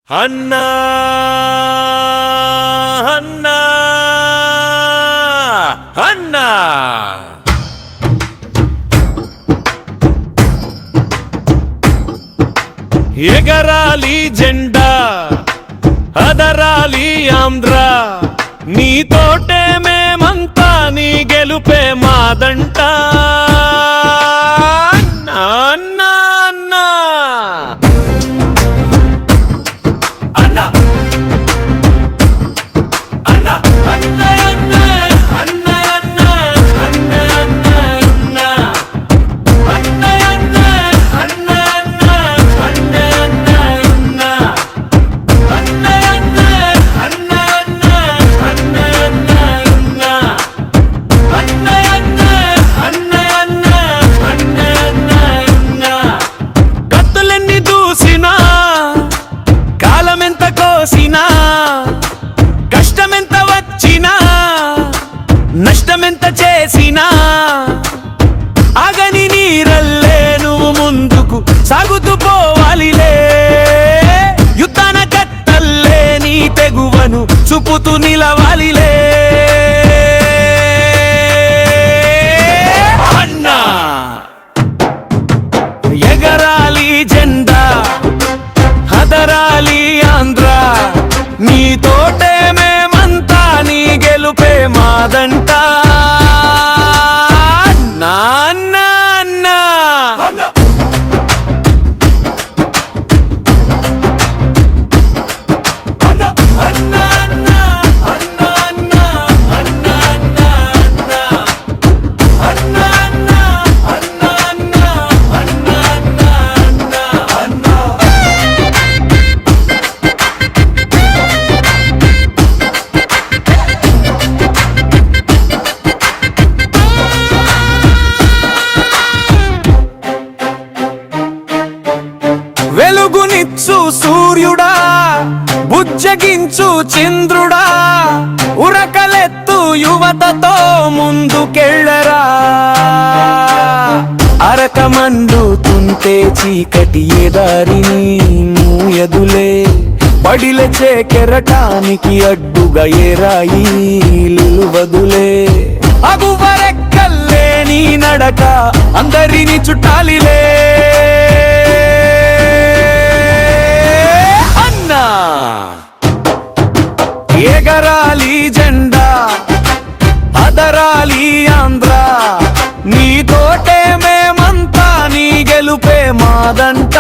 అన్నా అన్నా అన్నా ఎగరాలి జెండా అదరాలి ఆంధ్ర నీతోటే మేమంతా నీ గెలుపే మాదంట అన్నా అన్నా అన్నా అన్నా అన్నా అన్నా అన్నా అన్నా అన్నా అన్నా అన్నా అన్నా అన్నా అన్నా అన్నా కత్తులెన్ని దూసినా కాలమెంత కోసినా కష్టమెంత వచ్చినా నష్టమెంత చేసినా ఆగని నీరల్లే నువ్వు ముందుకు సాగుతూ పోవాలిలే యుద్ధాన కట్టల్లే నీ తెగువను చూపుతూ నిలవాలిలే అన్నా ఎగరాలి జెండా హదరాలి ఆంధ్ర నీతోటే మేమంతా నీ గెలుపే మాదంట నాన్న వెలుగునిచ్చు సూర్యుడా బుజ్జగించు చంద్రుడా ఉరకలెత్తు యువతతో ముందుకెళ్ళరా అరక మండుతుంటే చీకటి ఎదారిని మూయదులే పడిలచే కెరటానికి అడ్డుగా ఏరాయి నిలువదులే అగువరెక్కల్లే నీ నడక అందరిని చుట్టాలిలే ఎగరాలి జెండా అదరాలి ఆంధ్ర నీతోటే మేమంతా నీ గెలుపే మాదంట